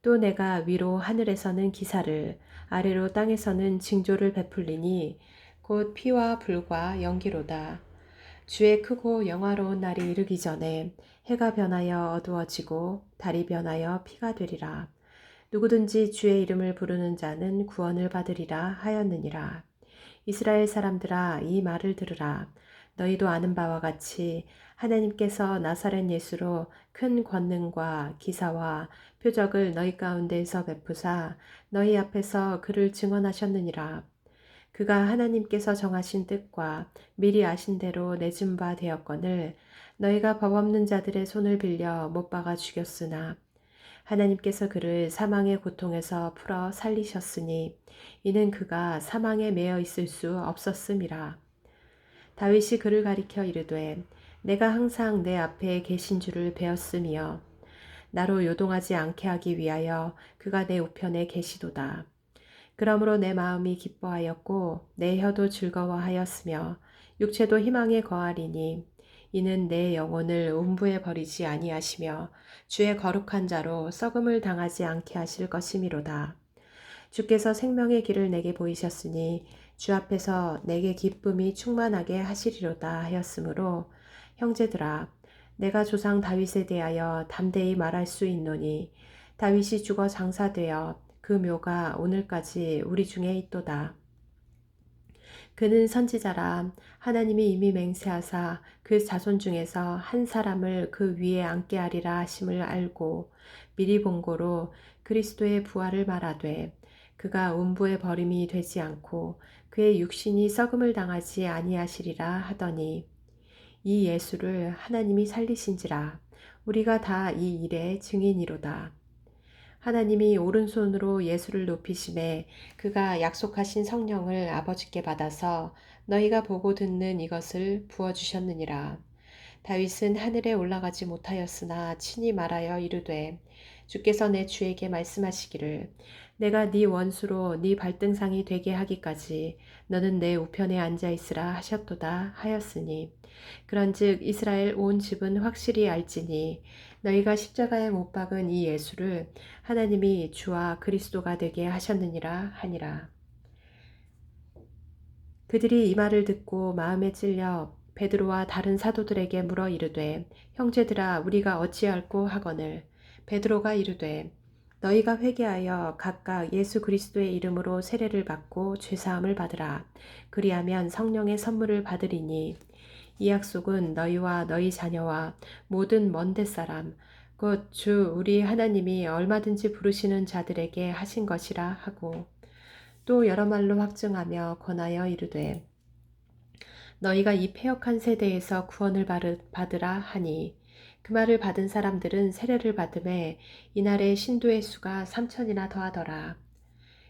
또 내가 위로 하늘에서는 기사를 아래로 땅에서는 징조를 베풀리니 곧 피와 불과 연기로다. 주의 크고 영화로운 날이 이르기 전에 해가 변하여 어두워지고 달이 변하여 피가 되리라. 누구든지 주의 이름을 부르는 자는 구원을 받으리라 하였느니라. 이스라엘 사람들아 이 말을 들으라. 너희도 아는 바와 같이 하나님께서 나사렛 예수로 큰 권능과 기사와 표적을 너희 가운데에서 베푸사 너희 앞에서 그를 증언하셨느니라. 그가 하나님께서 정하신 뜻과 미리 아신 대로 내준 바 되었거늘 너희가 법 없는 자들의 손을 빌려 못 박아 죽였으나 하나님께서 그를 사망의 고통에서 풀어 살리셨으니 이는 그가 사망에 매여 있을 수 없었음이라. 다윗이 그를 가리켜 이르되 내가 항상 내 앞에 계신 줄을 배웠으며 나로 요동하지 않게 하기 위하여 그가 내 우편에 계시도다. 그러므로 내 마음이 기뻐하였고 내 혀도 즐거워하였으며 육체도 희망에 거하리니 이는 내 영혼을 음부에 버리지 아니하시며 주의 거룩한 자로 썩음을 당하지 않게 하실 것이미로다. 주께서 생명의 길을 내게 보이셨으니 주 앞에서 내게 기쁨이 충만하게 하시리로다 하였으므로 형제들아 내가 조상 다윗에 대하여 담대히 말할 수 있노니 다윗이 죽어 장사되어 그 묘가 오늘까지 우리 중에 있도다. 그는 선지자라. 하나님이 이미 맹세하사 그 자손 중에서 한 사람을 그 위에 앉게 하리라 하심을 알고 미리 본고로 그리스도의 부활을 말하되 그가 음부의 버림이 되지 않고 그의 육신이 썩음을 당하지 아니하시리라 하더니 이 예수를 하나님이 살리신지라. 우리가 다 이 일의 증인이로다. 하나님이 오른손으로 예수를 높이심에 그가 약속하신 성령을 아버지께 받아서 너희가 보고 듣는 이것을 부어주셨느니라. 다윗은 하늘에 올라가지 못하였으나 친히 말하여 이르되 주께서 내 주에게 말씀하시기를 내가 네 원수로 네 발등상이 되게 하기까지 너는 내 우편에 앉아 있으라 하셨도다 하였으니 그런즉 이스라엘 온 집은 확실히 알지니 너희가 십자가에 못 박은 이 예수를 하나님이 주와 그리스도가 되게 하셨느니라 하니라. 그들이 이 말을 듣고 마음에 찔려 베드로와 다른 사도들에게 물어 이르되 형제들아 우리가 어찌할꼬 하거늘 베드로가 이르되 너희가 회개하여 각각 예수 그리스도의 이름으로 세례를 받고 죄사함을 받으라. 그리하면 성령의 선물을 받으리니 이 약속은 너희와 너희 자녀와 모든 먼데 사람 곧 주 우리 하나님이 얼마든지 부르시는 자들에게 하신 것이라 하고 또 여러 말로 확증하며 권하여 이르되 너희가 이 패역한 세대에서 구원을 받으라 하니 그 말을 받은 사람들은 세례를 받음에 이날에 신도의 수가 3천이나 더하더라.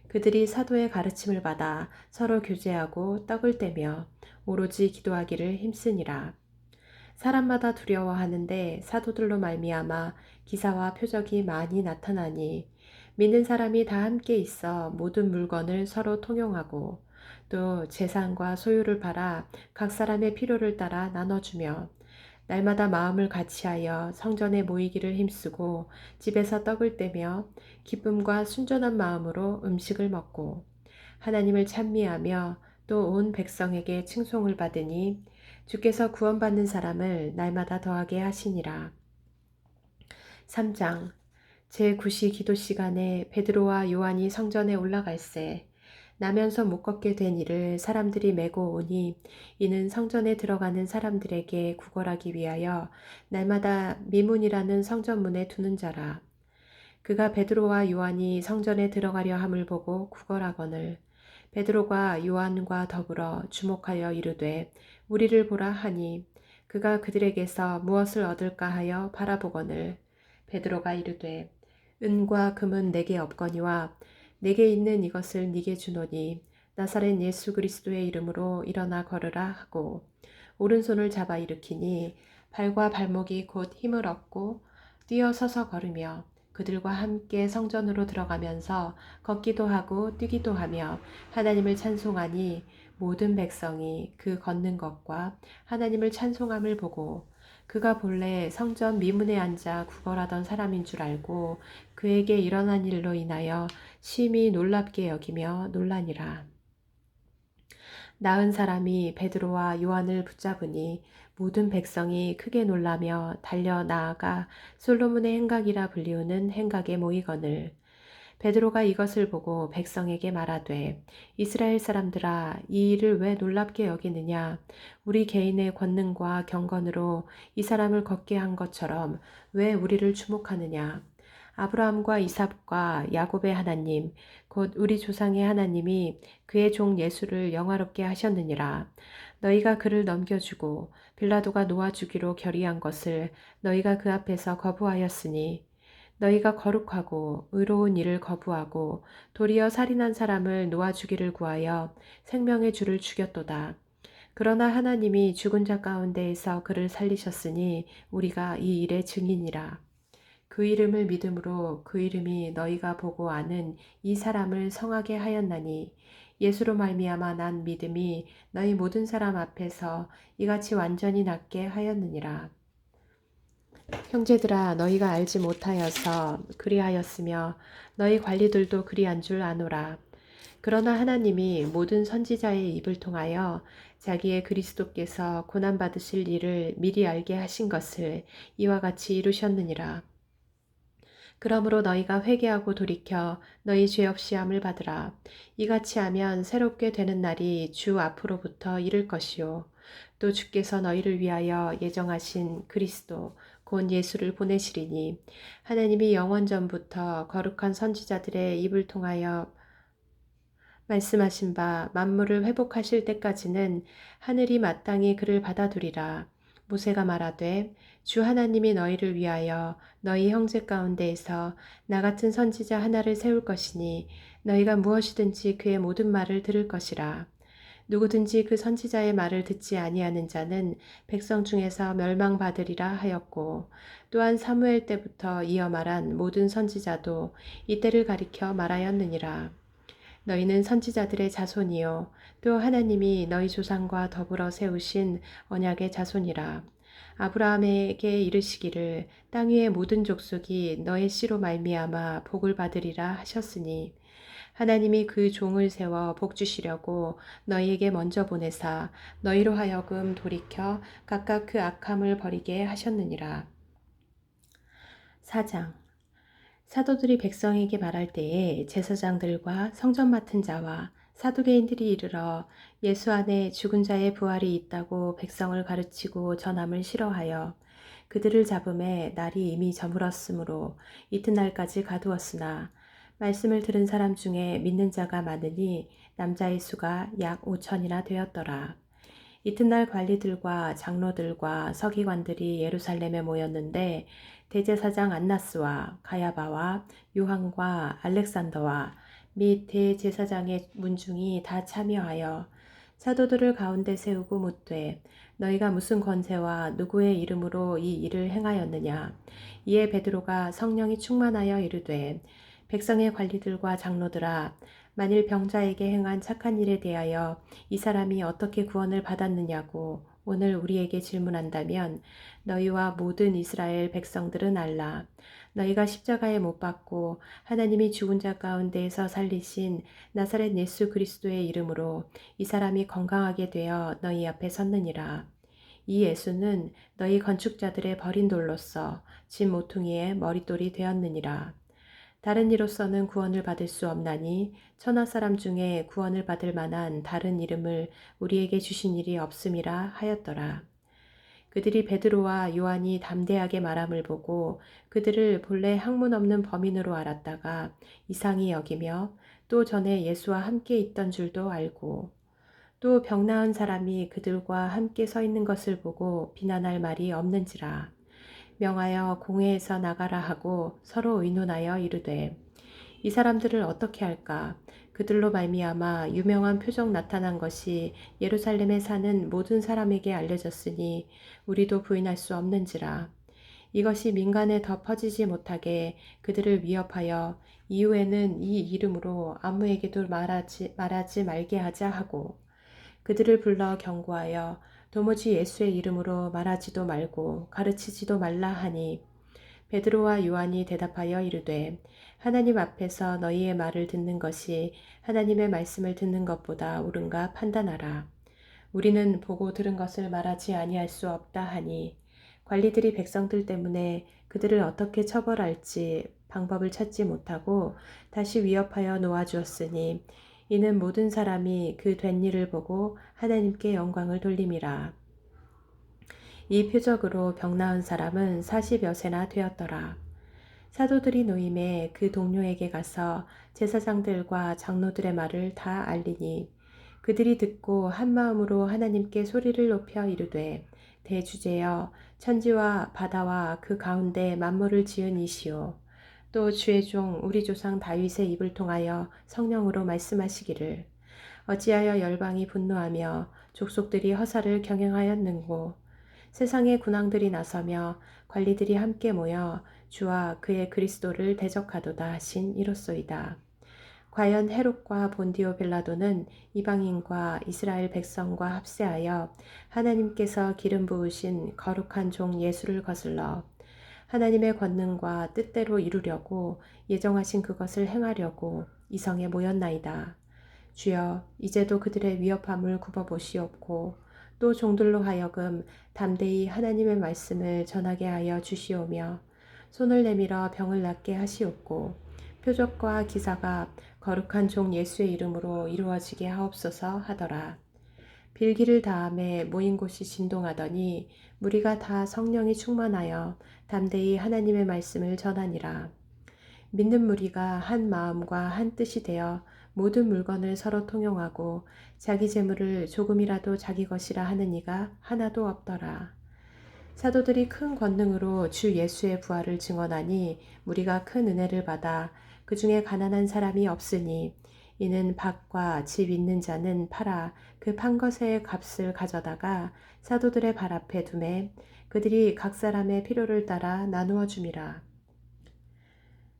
그들이 사도의 가르침을 받아 서로 교제하고 떡을 떼며 오로지 기도하기를 힘쓰니라. 사람마다 두려워하는데 사도들로 말미암아 기사와 표적이 많이 나타나니 믿는 사람이 다 함께 있어 모든 물건을 서로 통용하고 또 재산과 소유를 팔아 각 사람의 필요를 따라 나눠주며 날마다 마음을 같이하여 성전에 모이기를 힘쓰고 집에서 떡을 떼며 기쁨과 순전한 마음으로 음식을 먹고 하나님을 찬미하며 또 온 백성에게 칭송을 받으니 주께서 구원받는 사람을 날마다 더하게 하시니라. 3장 제9시 기도 시간에 베드로와 요한이 성전에 올라갈새 나면서 못 걷게 된 이를 사람들이 메고 오니 이는 성전에 들어가는 사람들에게 구걸하기 위하여 날마다 미문이라는 성전문에 두는 자라. 그가 베드로와 요한이 성전에 들어가려 함을 보고 구걸하거늘 베드로가 요한과 더불어 주목하여 이르되 우리를 보라 하니 그가 그들에게서 무엇을 얻을까 하여 바라보거늘 베드로가 이르되 은과 금은 내게 없거니와 내게 있는 이것을 네게 주노니 나사렛 예수 그리스도의 이름으로 일어나 걸으라 하고 오른손을 잡아 일으키니 발과 발목이 곧 힘을 얻고 뛰어 서서 걸으며 그들과 함께 성전으로 들어가면서 걷기도 하고 뛰기도 하며 하나님을 찬송하니 모든 백성이 그 걷는 것과 하나님을 찬송함을 보고 그가 본래 성전 미문에 앉아 구걸하던 사람인 줄 알고 그에게 일어난 일로 인하여 심히 놀랍게 여기며 놀라니라. 나은 사람이 베드로와 요한을 붙잡으니 모든 백성이 크게 놀라며 달려 나아가 솔로몬의 행각이라 불리우는 행각에 모이거늘 베드로가 이것을 보고 백성에게 말하되 이스라엘 사람들아 이 일을 왜 놀랍게 여기느냐 우리 개인의 권능과 경건으로 이 사람을 걷게 한 것처럼 왜 우리를 주목하느냐 아브라함과 이삭과 야곱의 하나님 곧 우리 조상의 하나님이 그의 종 예수를 영화롭게 하셨느니라. 너희가 그를 넘겨주고 빌라도가 놓아주기로 결의한 것을 너희가 그 앞에서 거부하였으니 너희가 거룩하고 의로운 일을 거부하고 도리어 살인한 사람을 놓아주기를 구하여 생명의 주를 죽였도다. 그러나 하나님이 죽은 자 가운데에서 그를 살리셨으니 우리가 이 일의 증인이라. 그 이름을 믿음으로 그 이름이 너희가 보고 아는 이 사람을 성하게 하였나니 예수로 말미암아 난 믿음이 너희 모든 사람 앞에서 이같이 완전히 낫게 하였느니라. 형제들아 너희가 알지 못하여서 그리하였으며 너희 관리들도 그리한 줄 아노라. 그러나 하나님이 모든 선지자의 입을 통하여 자기의 그리스도께서 고난받으실 일을 미리 알게 하신 것을 이와 같이 이루셨느니라. 그러므로 너희가 회개하고 돌이켜 너희 죄 없이 함을 받으라. 이같이 하면 새롭게 되는 날이 주 앞으로부터 이를 것이요. 또 주께서 너희를 위하여 예정하신 그리스도 곧 예수를 보내시리니 하나님이 영원 전부터 거룩한 선지자들의 입을 통하여 말씀하신 바 만물을 회복하실 때까지는 하늘이 마땅히 그를 받아두리라. 모세가 말하되 주 하나님이 너희를 위하여 너희 형제 가운데에서 나 같은 선지자 하나를 세울 것이니 너희가 무엇이든지 그의 모든 말을 들을 것이라. 누구든지 그 선지자의 말을 듣지 아니하는 자는 백성 중에서 멸망받으리라 하였고 또한 사무엘 때부터 이어 말한 모든 선지자도 이때를 가리켜 말하였느니라. 너희는 선지자들의 자손이요 또 하나님이 너희 조상과 더불어 세우신 언약의 자손이라. 아브라함에게 이르시기를 땅 위의 모든 족속이 너의 씨로 말미암아 복을 받으리라 하셨으니 하나님이 그 종을 세워 복 주시려고 너희에게 먼저 보내사 너희로 하여금 돌이켜 각각 그 악함을 버리게 하셨느니라. 4장 사도들이 백성에게 말할 때에 제사장들과 성전 맡은 자와 사두개인들이 이르러 예수 안에 죽은 자의 부활이 있다고 백성을 가르치고 전함을 싫어하여 그들을 잡음에 날이 이미 저물었으므로 이튿날까지 가두었으나 말씀을 들은 사람 중에 믿는 자가 많으니 남자의 수가 약 5천이나 되었더라. 이튿날 관리들과 장로들과 서기관들이 예루살렘에 모였는데 대제사장 안나스와 가야바와 요한과 알렉산더와 및 대제사장의 문중이 다 참여하여 사도들을 가운데 세우고 묻되 너희가 무슨 권세와 누구의 이름으로 이 일을 행하였느냐. 이에 베드로가 성령이 충만하여 이르되 백성의 관리들과 장로들아 만일 병자에게 행한 착한 일에 대하여 이 사람이 어떻게 구원을 받았느냐고 오늘 우리에게 질문한다면 너희와 모든 이스라엘 백성들은 알라. 너희가 십자가에 못 박고 하나님이 죽은 자 가운데에서 살리신 나사렛 예수 그리스도의 이름으로 이 사람이 건강하게 되어 너희 앞에 섰느니라. 이 예수는 너희 건축자들의 버린 돌로서 진 모퉁이의 머릿돌이 되었느니라. 다른 이로서는 구원을 받을 수 없나니 천하 사람 중에 구원을 받을 만한 다른 이름을 우리에게 주신 일이 없음이라 하였더라. 그들이 베드로와 요한이 담대하게 말함을 보고 그들을 본래 학문 없는 범인으로 알았다가 이상히 여기며 또 전에 예수와 함께 있던 줄도 알고 또 병 나은 사람이 그들과 함께 서 있는 것을 보고 비난할 말이 없는지라. 명하여 공회에서 나가라 하고 서로 의논하여 이르되 이 사람들을 어떻게 할까? 그들로 말미암아 유명한 표적 나타난 것이 예루살렘에 사는 모든 사람에게 알려졌으니 우리도 부인할 수 없는지라. 이것이 민간에 더 퍼지지 못하게 그들을 위협하여 이후에는 이 이름으로 아무에게도 말하지 말게 하자 하고 그들을 불러 경고하여 도무지 예수의 이름으로 말하지도 말고 가르치지도 말라 하니 베드로와 요한이 대답하여 이르되 하나님 앞에서 너희의 말을 듣는 것이 하나님의 말씀을 듣는 것보다 옳은가 판단하라. 우리는 보고 들은 것을 말하지 아니할 수 없다 하니 관리들이 백성들 때문에 그들을 어떻게 처벌할지 방법을 찾지 못하고 다시 위협하여 놓아주었으니 이는 모든 사람이 그 된 일을 보고 하나님께 영광을 돌림이라. 이 표적으로 병 나은 사람은 40여 세나 되었더라. 사도들이 노임에 그 동료에게 가서 제사장들과 장로들의 말을 다 알리니 그들이 듣고 한 마음으로 하나님께 소리를 높여 이르되 대주제여 천지와 바다와 그 가운데 만물을 지은 이시오 또 주의 종 우리 조상 다윗의 입을 통하여 성령으로 말씀하시기를 어찌하여 열방이 분노하며 족속들이 허사를 경영하였는고 세상의 군왕들이 나서며 관리들이 함께 모여 주와 그의 그리스도를 대적하도다 하신 이로소이다. 과연 헤롯과 본디오 빌라도는 이방인과 이스라엘 백성과 합세하여 하나님께서 기름 부으신 거룩한 종 예수를 거슬러 하나님의 권능과 뜻대로 이루려고 예정하신 그것을 행하려고 이성에 모였나이다. 주여 이제도 그들의 위협함을 굽어보시옵고 또 종들로 하여금 담대히 하나님의 말씀을 전하게 하여 주시오며 손을 내밀어 병을 낫게 하시옵고 표적과 기사가 거룩한 종 예수의 이름으로 이루어지게 하옵소서 하더라. 빌기를 다음에 모인 곳이 진동하더니 무리가 다 성령이 충만하여 담대히 하나님의 말씀을 전하니라. 믿는 무리가 한 마음과 한 뜻이 되어 모든 물건을 서로 통용하고 자기 재물을 조금이라도 자기 것이라 하는 이가 하나도 없더라. 사도들이 큰 권능으로 주 예수의 부활을 증언하니 무리가 큰 은혜를 받아 그 중에 가난한 사람이 없으니 이는 밭과 집 있는 자는 팔아 그 판 것의 값을 가져다가 사도들의 발 앞에 두매 그들이 각 사람의 필요를 따라 나누어 줌이라.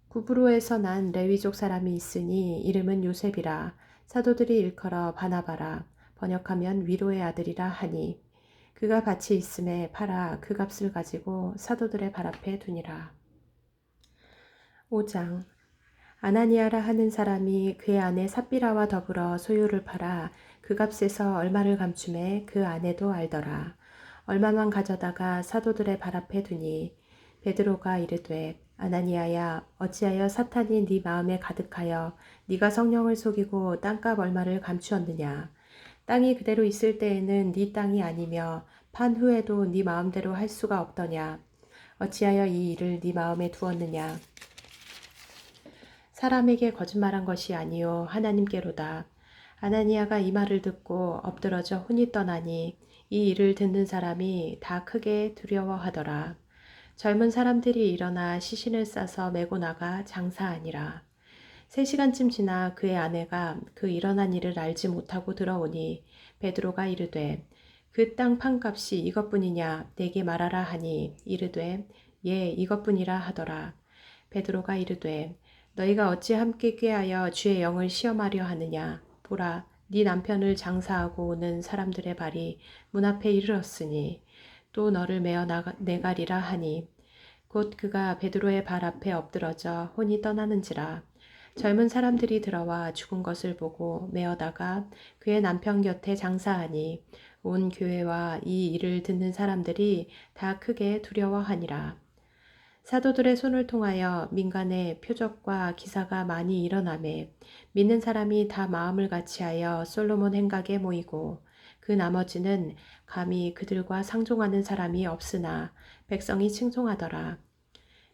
구브로에서 난 레위족 사람이 있으니 이름은 요셉이라. 사도들이 일컬어 바나바라 번역하면 위로의 아들이라 하니 그가 밭이 있음에 팔아 그 값을 가지고 사도들의 발 앞에 두니라. 5장. 아나니아라 하는 사람이 그의 아내 삽비라와 더불어 소유를 팔아 그 값에서 얼마를 감춤해 그 아내도 알더라. 얼마만 가져다가 사도들의 발 앞에 두니 베드로가 이르되 아나니아야 어찌하여 사탄이 네 마음에 가득하여 네가 성령을 속이고 땅값 얼마를 감추었느냐. 땅이 그대로 있을 때에는 네 땅이 아니며 판 후에도 네 마음대로 할 수가 없더냐. 어찌하여 이 일을 네 마음에 두었느냐. 사람에게 거짓말한 것이 아니요 하나님께로다. 아나니아가 이 말을 듣고 엎드러져 혼이 떠나니 이 일을 듣는 사람이 다 크게 두려워하더라. 젊은 사람들이 일어나 시신을 싸서 메고 나가 장사하니라. 3시간쯤 지나 그의 아내가 그 일어난 일을 알지 못하고 들어오니 베드로가 이르되 그 땅 판값이 이것뿐이냐 내게 말하라 하니 이르되 예 이것뿐이라 하더라. 베드로가 이르되 너희가 어찌 함께 꾀하여 주의 영을 시험하려 하느냐. 보라 네 남편을 장사하고 오는 사람들의 발이 문 앞에 이르렀으니 또 너를 메어 내가리라 하니 곧 그가 베드로의 발 앞에 엎드러져 혼이 떠나는지라. 젊은 사람들이 들어와 죽은 것을 보고 메어다가 그의 남편 곁에 장사하니 온 교회와 이 일을 듣는 사람들이 다 크게 두려워하니라. 사도들의 손을 통하여 민간에 표적과 기사가 많이 일어나매 믿는 사람이 다 마음을 같이하여 솔로몬 행각에 모이고 그 나머지는 감히 그들과 상종하는 사람이 없으나 백성이 칭송하더라.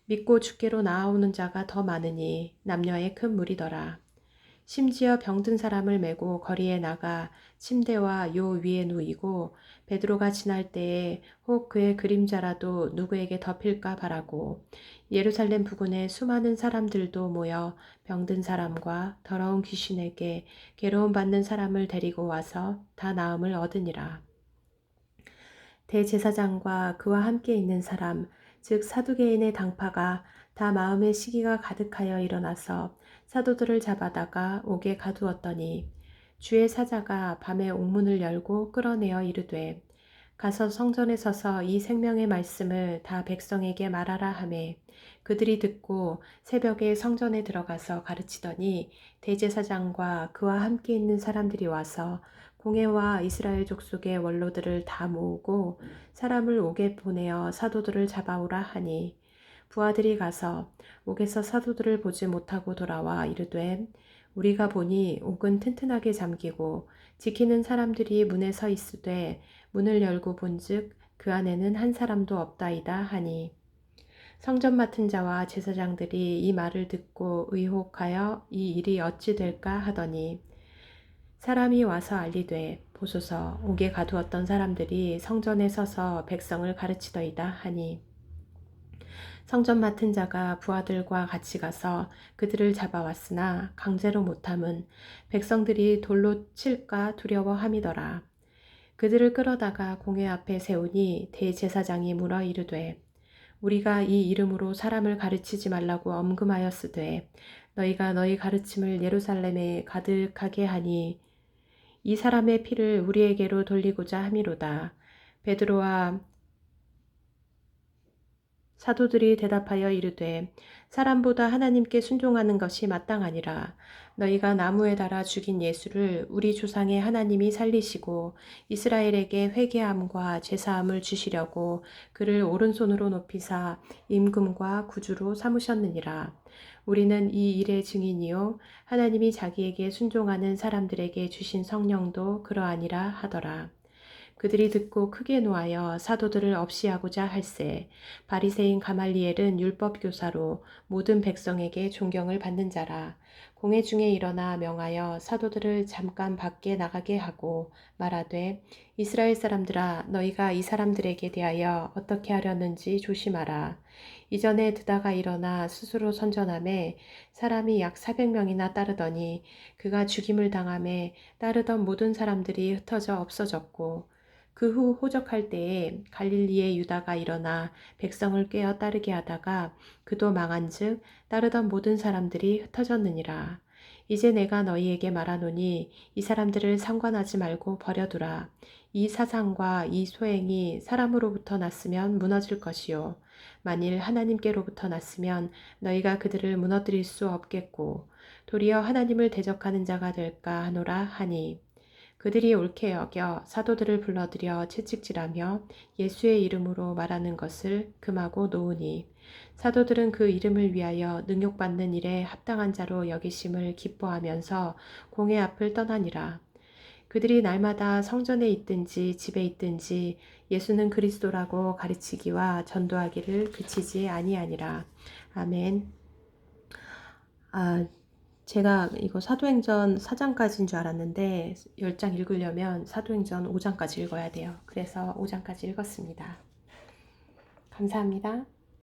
믿고 주께로 나아오는 자가 더 많으니 남녀의 큰 무리더라. 심지어 병든 사람을 메고 거리에 나가 침대와 요 위에 누이고 베드로가 지날 때에 혹 그의 그림자라도 누구에게 덮일까 바라고 예루살렘 부근에 수많은 사람들도 모여 병든 사람과 더러운 귀신에게 괴로움 받는 사람을 데리고 와서 다 나음을 얻으니라. 대제사장과 그와 함께 있는 사람 즉 사두개인의 당파가 다 마음의 시기가 가득하여 일어나서 사도들을 잡아다가 옥에 가두었더니 주의 사자가 밤에 옥문을 열고 끌어내어 이르되 가서 성전에 서서 이 생명의 말씀을 다 백성에게 말하라 하매 그들이 듣고 새벽에 성전에 들어가서 가르치더니 대제사장과 그와 함께 있는 사람들이 와서 공회와 이스라엘 족속의 원로들을 다 모으고 사람을 옥에 보내어 사도들을 잡아오라 하니 부하들이 가서 옥에서 사도들을 보지 못하고 돌아와 이르되 우리가 보니 옥은 튼튼하게 잠기고 지키는 사람들이 문에 서 있으되 문을 열고 본즉 그 안에는 한 사람도 없다이다 하니 성전 맡은 자와 제사장들이 이 말을 듣고 의혹하여 이 일이 어찌 될까 하더니 사람이 와서 알리되 보소서 옥에 가두었던 사람들이 성전에 서서 백성을 가르치더이다 하니 성전 맡은 자가 부하들과 같이 가서 그들을 잡아왔으나 강제로 못함은 백성들이 돌로 칠까 두려워함이더라. 그들을 끌어다가 공회 앞에 세우니 대제사장이 물어 이르되 우리가 이 이름으로 사람을 가르치지 말라고 엄금하였으되 너희가 너희 가르침을 예루살렘에 가득하게 하니 이 사람의 피를 우리에게로 돌리고자 함이로다. 베드로와 사도들이 대답하여 이르되 사람보다 하나님께 순종하는 것이 마땅하니라. 너희가 나무에 달아 죽인 예수를 우리 조상의 하나님이 살리시고 이스라엘에게 회개함과 제사함을 주시려고 그를 오른손으로 높이사 임금과 구주로 삼으셨느니라. 우리는 이 일의 증인이요 하나님이 자기에게 순종하는 사람들에게 주신 성령도 그러하니라 하더라. 그들이 듣고 크게 노하여 사도들을 없이하고자 할세. 바리새인 가말리엘은 율법 교사로 모든 백성에게 존경을 받는 자라. 공회 중에 일어나 명하여 사도들을 잠깐 밖에 나가게 하고 말하되 이스라엘 사람들아 너희가 이 사람들에게 대하여 어떻게 하려는지 조심하라. 이전에 드다가 일어나 스스로 선전하매 사람이 약 400명이나 따르더니 그가 죽임을 당하매 따르던 모든 사람들이 흩어져 없어졌고 그 후 호적할 때에 갈릴리의 유다가 일어나 백성을 꿰어 따르게 하다가 그도 망한즉 따르던 모든 사람들이 흩어졌느니라. 이제 내가 너희에게 말하노니 이 사람들을 상관하지 말고 버려두라. 이 사상과 이 소행이 사람으로부터 났으면 무너질 것이요 만일 하나님께로부터 났으면 너희가 그들을 무너뜨릴 수 없겠고 도리어 하나님을 대적하는 자가 될까 하노라 하니 그들이 옳게 여겨 사도들을 불러들여 채찍질하며 예수의 이름으로 말하는 것을 금하고 놓으니 사도들은 그 이름을 위하여 능욕받는 일에 합당한 자로 여기심을 기뻐하면서 공회 앞을 떠나니라. 그들이 날마다 성전에 있든지 집에 있든지 예수는 그리스도라고 가르치기와 전도하기를 그치지 아니하니라. 아멘. 제가 이거 사도행전 4장까지인 줄 알았는데 10장 읽으려면 사도행전 5장까지 읽어야 돼요. 그래서 5장까지 읽었습니다. 감사합니다.